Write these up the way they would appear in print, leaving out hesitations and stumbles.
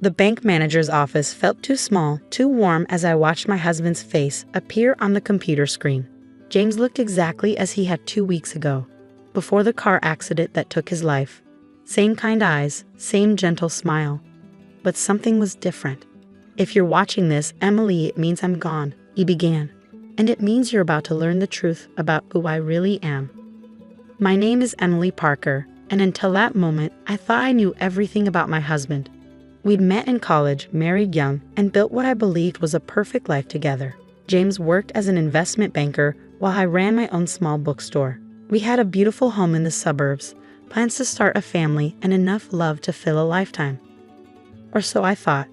The bank manager's office felt too small, too warm as I watched my husband's face appear on the computer screen. James looked exactly as he had 2 weeks ago, before the car accident that took his life. Same kind eyes, same gentle smile. But something was different. "If you're watching this, Emily, it means I'm gone," he began. "And it means you're about to learn the truth about who I really am." My name is Emily Parker, and until that moment, I thought I knew everything about my husband. We'd met in college, married young, and built what I believed was a perfect life together. James worked as an investment banker while I ran my own small bookstore. We had a beautiful home in the suburbs, plans to start a family, and enough love to fill a lifetime. Or so I thought.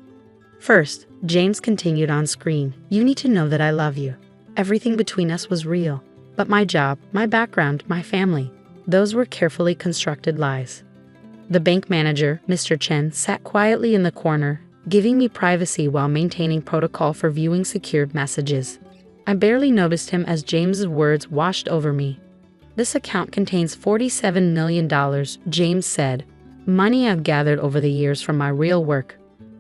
First, James continued on screen. "You need to know that I love you. Everything between us was real. But my job, my background, my family, those were carefully constructed lies." The bank manager, Mr. Chen, sat quietly in the corner, giving me privacy while maintaining protocol for viewing secured messages. I barely noticed him as James's words washed over me. "This account contains $47 million, James said. "Money I've gathered over the years from my real work.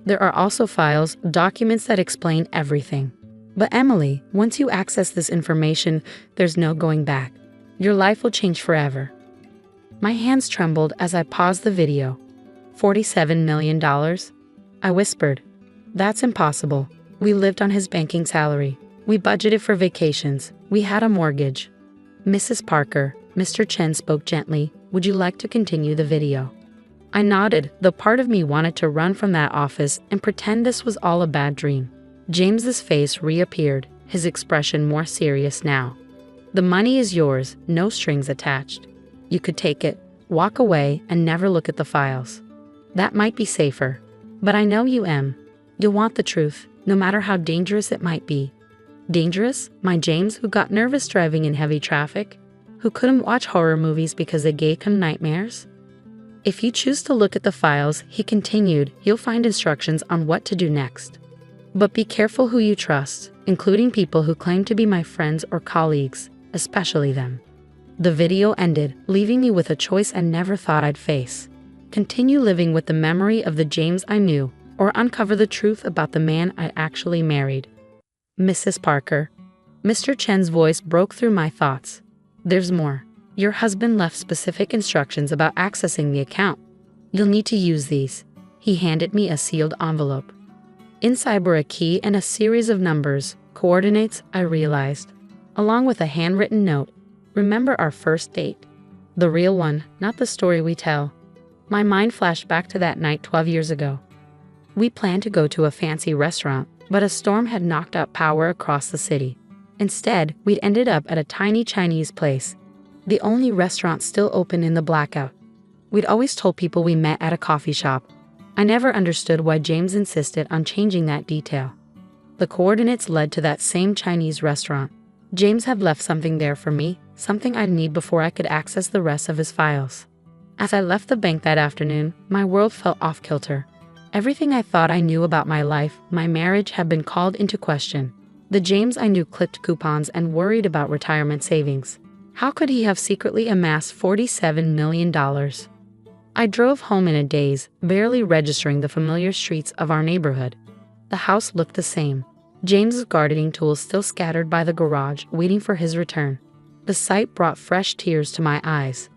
There are also files, documents that explain everything. But Emily, once you access this information, there's no going back. Your life will change forever." My hands trembled as I paused the video. $47 million? I whispered. "That's impossible. We lived on his banking salary. We budgeted for vacations. We had a mortgage." "Mrs. Parker," Mr. Chen spoke gently, "would you like to continue the video?" I nodded, though part of me wanted to run from that office and pretend this was all a bad dream. James's face reappeared, his expression more serious now. "The money is yours, no strings attached. You could take it, walk away, and never look at the files. That might be safer. But I know you, Em. You'll want the truth, no matter how dangerous it might be." Dangerous? My James, who got nervous driving in heavy traffic? Who couldn't watch horror movies because they gave him nightmares? "If you choose to look at the files," he continued, "you'll find instructions on what to do next. But be careful who you trust, including people who claim to be my friends or colleagues, especially them." The video ended, leaving me with a choice I never thought I'd face. Continue living with the memory of the James I knew, or uncover the truth about the man I actually married. "Mrs. Parker." Mr. Chen's voice broke through my thoughts. "There's more. Your husband left specific instructions about accessing the account. You'll need to use these." He handed me a sealed envelope. Inside were a key and a series of numbers, coordinates, I realized, along with a handwritten note. "Remember our first date? The real one, not the story we tell." My mind flashed back to that night 12 years ago. We planned to go to a fancy restaurant, but a storm had knocked out power across the city. Instead, we'd ended up at a tiny Chinese place, the only restaurant still open in the blackout. We'd always told people we met at a coffee shop. I never understood why James insisted on changing that detail. The coordinates led to that same Chinese restaurant. James had left something there for me, something I'd need before I could access the rest of his files. As I left the bank that afternoon, my world felt off-kilter. Everything I thought I knew about my life, my marriage, had been called into question. The James I knew clipped coupons and worried about retirement savings. How could he have secretly amassed $47 million? I drove home in a daze, barely registering the familiar streets of our neighborhood. The house looked the same. James's gardening tools still scattered by the garage, waiting for his return. The sight brought fresh tears to my eyes.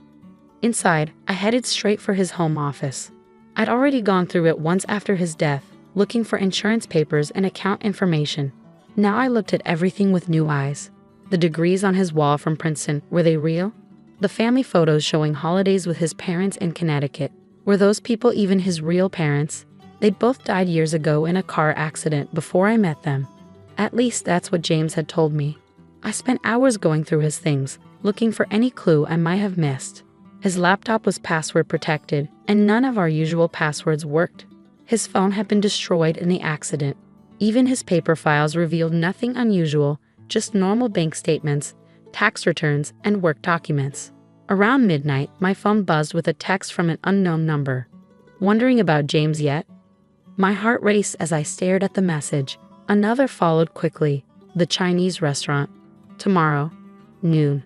Inside, I headed straight for his home office. I'd already gone through it once after his death, looking for insurance papers and account information. Now I looked at everything with new eyes. The degrees on his wall from Princeton, were they real? The family photos showing holidays with his parents in Connecticut, were those people even his real parents? They'd both died years ago in a car accident before I met them. At least that's what James had told me. I spent hours going through his things, looking for any clue I might have missed. His laptop was password protected, and none of our usual passwords worked. His phone had been destroyed in the accident. Even his paper files revealed nothing unusual, just normal bank statements, tax returns, and work documents. Around midnight, my phone buzzed with a text from an unknown number. "Wondering about James yet?" My heart raced as I stared at the message. Another followed quickly. "The Chinese restaurant. Tomorrow. Noon.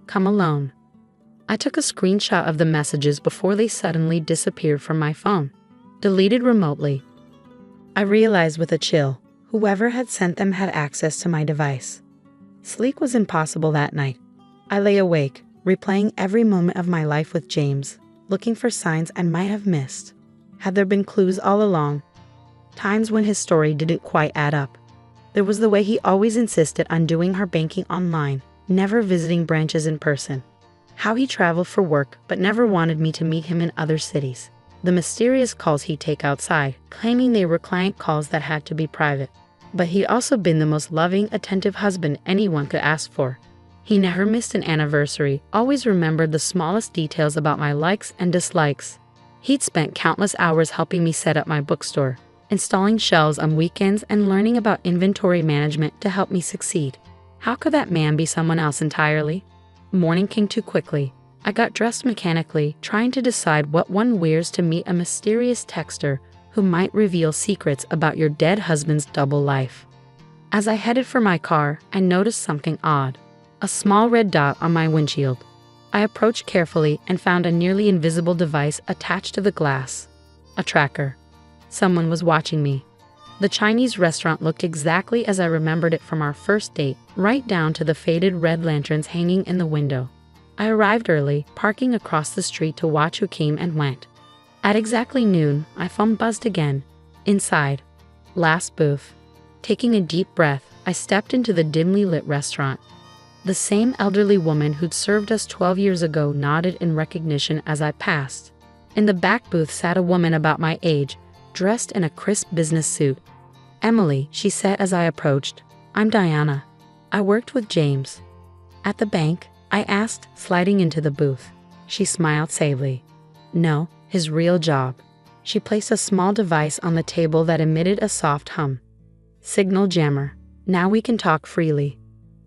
Come alone." I took a screenshot of the messages before they suddenly disappeared from my phone. Deleted remotely. I realized with a chill, whoever had sent them had access to my device. Sleep was impossible that night. I lay awake, replaying every moment of my life with James, looking for signs I might have missed. Had there been clues all along? Times when his story didn't quite add up. There was the way he always insisted on doing her banking online, never visiting branches in person. How he traveled for work but never wanted me to meet him in other cities. The mysterious calls he'd take outside, claiming they were client calls that had to be private. But he'd also been the most loving, attentive husband anyone could ask for. He never missed an anniversary, always remembered the smallest details about my likes and dislikes. He'd spent countless hours helping me set up my bookstore, installing shelves on weekends and learning about inventory management to help me succeed. How could that man be someone else entirely? Morning came too quickly. I got dressed mechanically, trying to decide what one wears to meet a mysterious texter who might reveal secrets about your dead husband's double life. As I headed for my car, I noticed something odd. A small red dot on my windshield. I approached carefully and found a nearly invisible device attached to the glass. A tracker. Someone was watching me. The Chinese restaurant looked exactly as I remembered it from our first date, right down to the faded red lanterns hanging in the window. I arrived early, parking across the street to watch who came and went. At exactly noon, my phone buzzed again. Inside. Last booth. Taking a deep breath, I stepped into the dimly lit restaurant. The same elderly woman who'd served us 12 years ago nodded in recognition as I passed. In the back booth sat a woman about my age, dressed in a crisp business suit. "Emily," she said as I approached. "I'm Diana. I worked with James." "At the bank?" I asked, sliding into the booth. She smiled sadly. "No, his real job." She placed a small device on the table that emitted a soft hum. "Signal jammer. Now we can talk freely."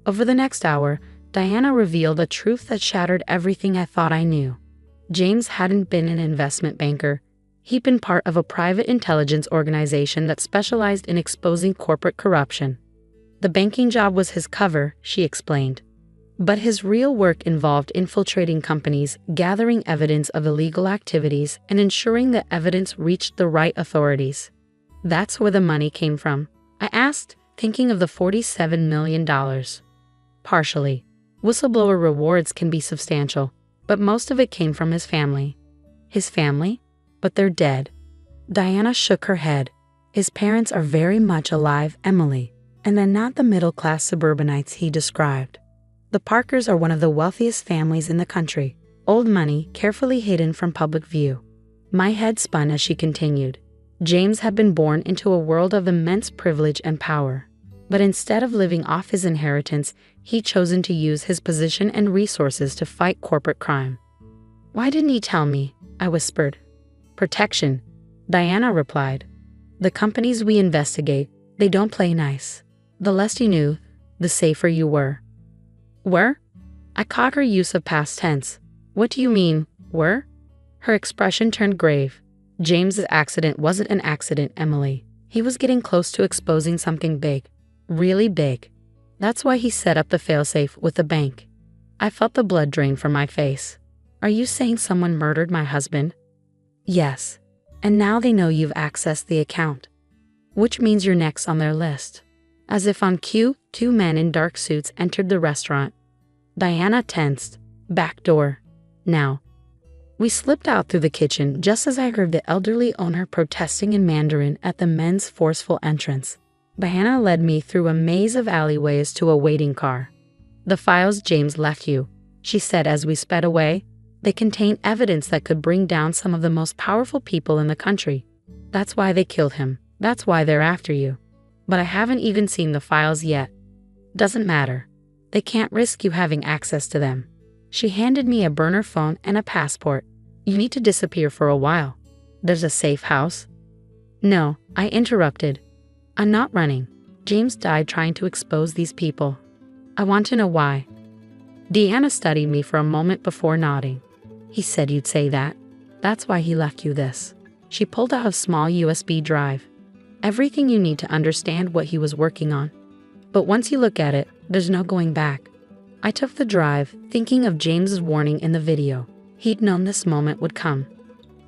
Over the next hour, Diana revealed a truth that shattered everything I thought I knew. James hadn't been an investment banker. He'd been part of a private intelligence organization that specialized in exposing corporate corruption. The banking job was his cover, she explained. But his real work involved infiltrating companies, gathering evidence of illegal activities, and ensuring that evidence reached the right authorities. "That's where the money came from?" I asked, thinking of the $47 million. "Partially. Whistleblower rewards can be substantial, but most of it came from his family." "His family? But they're dead." Diana shook her head. "His parents are very much alive, Emily, and they're not the middle-class suburbanites he described. The Parkers are one of the wealthiest families in the country, old money carefully hidden from public view." My head spun as she continued. James had been born into a world of immense privilege and power. But instead of living off his inheritance, he'd chosen to use his position and resources to fight corporate crime. "Why didn't he tell me?" I whispered. "Protection," Diana replied. "The companies we investigate, they don't play nice. The less you knew, the safer you were." "Were?" I caught her use of past tense. "What do you mean, were?" Her expression turned grave. "James's accident wasn't an accident, Emily. He was getting close to exposing something big. Really big. That's why he set up the failsafe with the bank." I felt the blood drain from my face. "Are you saying someone murdered my husband?" "Yes. And now they know you've accessed the account. Which means you're next on their list." As if on cue, two men in dark suits entered the restaurant. Diana tensed. "Back door. Now." We slipped out through the kitchen just as I heard the elderly owner protesting in Mandarin at the men's forceful entrance. Diana led me through a maze of alleyways to a waiting car. "The files James left you," she said as we sped away. "They contain evidence that could bring down some of the most powerful people in the country. That's why they killed him. That's why they're after you. But I haven't even seen the files yet." "Doesn't matter. They can't risk you having access to them." She handed me a burner phone and a passport. "You need to disappear for a while. There's a safe house." "No," I interrupted. "I'm not running. James died trying to expose these people. I want to know why." Diana studied me for a moment before nodding. "He said you'd say that. That's why he left you this." She pulled out a small USB drive. "Everything you need to understand what he was working on. But once you look at it, there's no going back." I took the drive, thinking of James's warning in the video. He'd known this moment would come.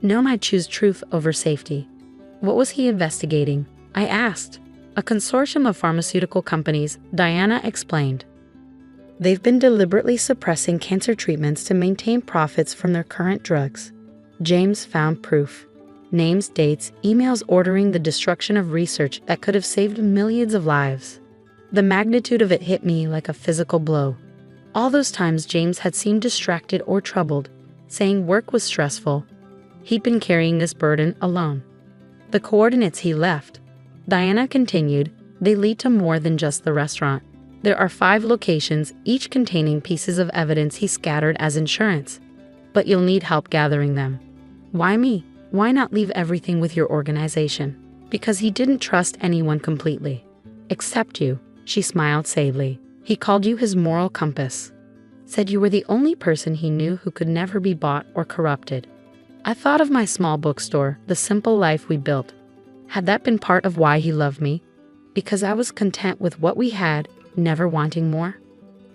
Known I'd choose truth over safety. What was he investigating? I asked. A consortium of pharmaceutical companies, Diana explained. They've been deliberately suppressing cancer treatments to maintain profits from their current drugs. James found proof. Names, dates, emails ordering the destruction of research that could have saved millions of lives. The magnitude of it hit me like a physical blow. All those times James had seemed distracted or troubled, saying work was stressful. He'd been carrying this burden alone. The coordinates he left, Diana continued, they lead to more than just the restaurant. There are 5 locations, each containing pieces of evidence he scattered as insurance. But you'll need help gathering them. Why me? Why not leave everything with your organization? Because he didn't trust anyone completely. Except you, she smiled sadly. He called you his moral compass. Said you were the only person he knew who could never be bought or corrupted. I thought of my small bookstore, the simple life we built. Had that been part of why he loved me? Because I was content with what we had, never wanting more?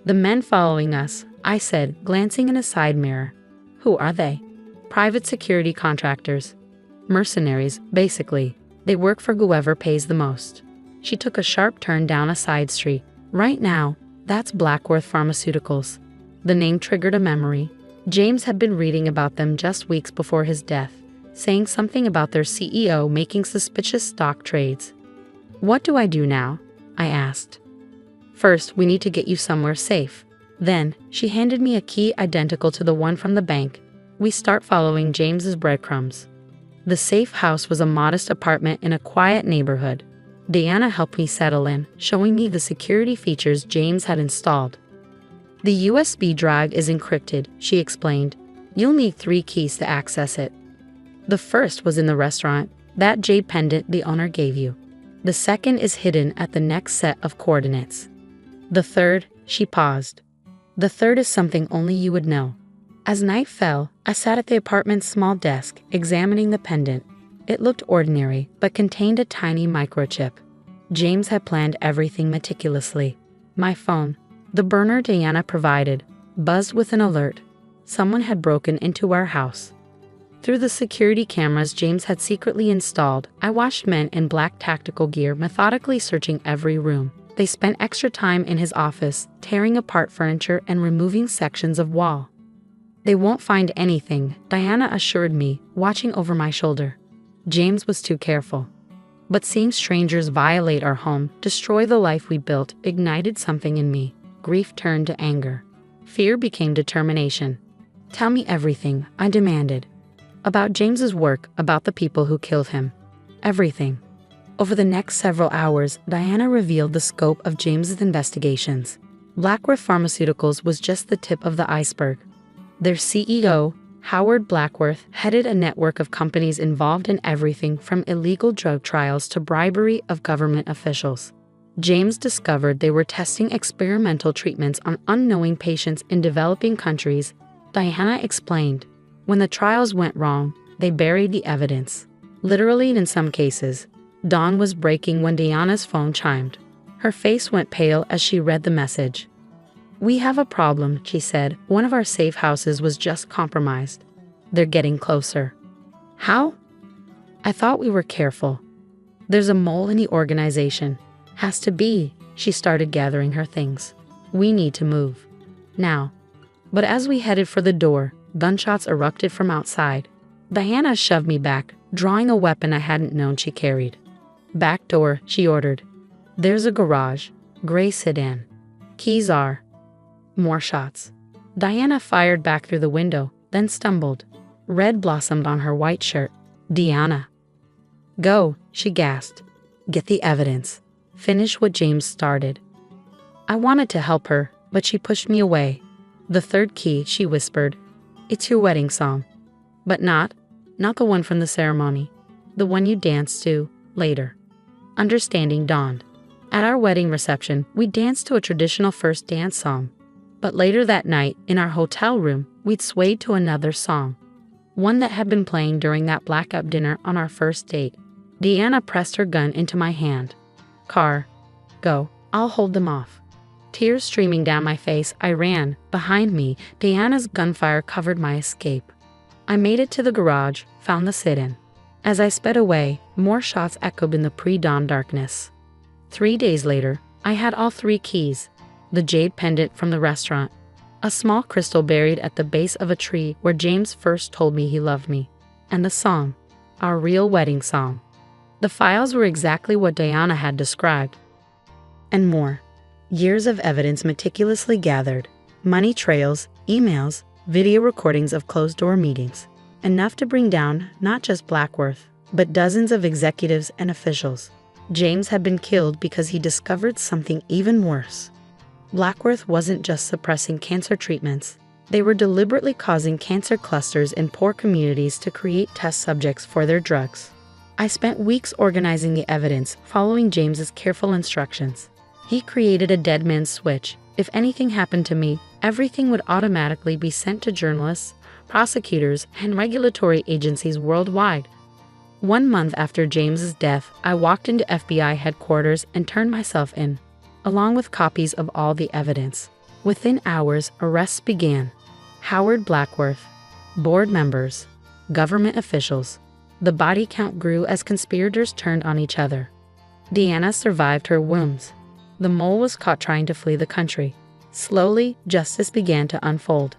The men following us, I said, glancing in a side mirror. Who are they? Private security contractors. Mercenaries, basically. They work for whoever pays the most. She took a sharp turn down a side street. Right now, that's Blackworth Pharmaceuticals. The name triggered a memory. James had been reading about them just weeks before his death, saying something about their CEO making suspicious stock trades. What do I do now? I asked. First, we need to get you somewhere safe. Then, she handed me a key identical to the one from the bank. We start following James's breadcrumbs. The safe house was a modest apartment in a quiet neighborhood. Diana helped me settle in, showing me the security features James had installed. The USB drive is encrypted, she explained. You'll need 3 keys to access it. The first was in the restaurant, that jade pendant the owner gave you. The second is hidden at the next set of coordinates. The third, she paused. The third is something only you would know. As night fell, I sat at the apartment's small desk, examining the pendant. It looked ordinary, but contained a tiny microchip. James had planned everything meticulously. My phone, the burner Diana provided, buzzed with an alert. Someone had broken into our house. Through the security cameras James had secretly installed, I watched men in black tactical gear methodically searching every room. They spent extra time in his office, tearing apart furniture and removing sections of wall. They won't find anything, Diana assured me, watching over my shoulder. James was too careful. But seeing strangers violate our home, destroy the life we built, ignited something in me. Grief turned to anger. Fear became determination. Tell me everything, I demanded. About James's work, about the people who killed him. Everything. Over the next several hours, Diana revealed the scope of James's investigations. Blackworth Pharmaceuticals was just the tip of the iceberg. Their CEO, Howard Blackworth, headed a network of companies involved in everything from illegal drug trials to bribery of government officials. James discovered they were testing experimental treatments on unknowing patients in developing countries. Diana explained. When the trials went wrong, they buried the evidence. Literally in some cases. Dawn was breaking when Diana's phone chimed. Her face went pale as she read the message. We have a problem, she said. One of our safe houses was just compromised. They're getting closer. How? I thought we were careful. There's a mole in the organization. Has to be. She started gathering her things. We need to move. Now. But as we headed for the door, gunshots erupted from outside. Diana shoved me back, drawing a weapon I hadn't known she carried. Back door, she ordered. There's a garage. Gray sedan. Keys are. More shots. Diana fired back through the window, then stumbled. Red blossomed on her white shirt. Diana. Go, she gasped. Get the evidence. Finish what James started. I wanted to help her, but she pushed me away. The third key, she whispered. It's your wedding song. But not the one from the ceremony. The one you danced to, later. Understanding dawned. At our wedding reception, we danced to a traditional first dance song. But later that night, in our hotel room, we'd swayed to another song. One that had been playing during that blackout dinner on our first date. Diana pressed her gun into my hand. Car. Go. I'll hold them off. Tears streaming down my face, I ran. Behind me, Diana's gunfire covered my escape. I made it to the garage, found the sit-in. As I sped away, more shots echoed in the pre-dawn darkness. 3 days later, I had all 3 keys: the jade pendant from the restaurant, a small crystal buried at the base of a tree where James first told me he loved me, and the song, our real wedding song. The files were exactly what Diana had described. And more. Years of evidence meticulously gathered, money trails, emails, video recordings of closed-door meetings, enough to bring down not just Blackworth, but dozens of executives and officials. James had been killed because he discovered something even worse. Blackworth wasn't just suppressing cancer treatments. They were deliberately causing cancer clusters in poor communities to create test subjects for their drugs. I spent weeks organizing the evidence, following James's careful instructions. He created a dead man's switch. If anything happened to me, everything would automatically be sent to journalists, prosecutors, and regulatory agencies worldwide. 1 month after James's death, I walked into FBI headquarters and turned myself in, along with copies of all the evidence. Within hours, arrests began. Howard Blackworth, board members, government officials. The body count grew as conspirators turned on each other. Deanna survived her wounds. The mole was caught trying to flee the country. Slowly, justice began to unfold.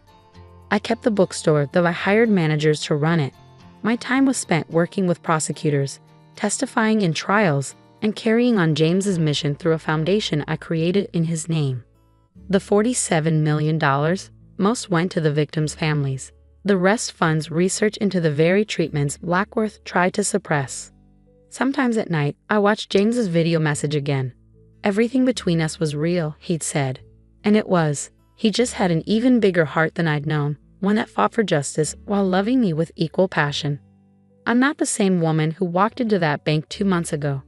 I kept the bookstore, though I hired managers to run it. My time was spent working with prosecutors, testifying in trials, and carrying on James's mission through a foundation I created in his name. The $47 million, most went to the victims' families. The rest funds research into the very treatments Blackworth tried to suppress. Sometimes at night, I watched James's video message again. Everything between us was real, he'd said. And it was. He just had an even bigger heart than I'd known, one that fought for justice while loving me with equal passion. I'm not the same woman who walked into that bank 2 months ago.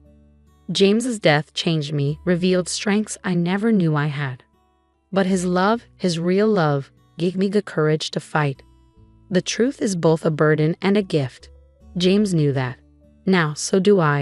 James's death changed me, revealed strengths I never knew I had. But his love, his real love, gave me the courage to fight. The truth is both a burden and a gift. James knew that. Now, so do I.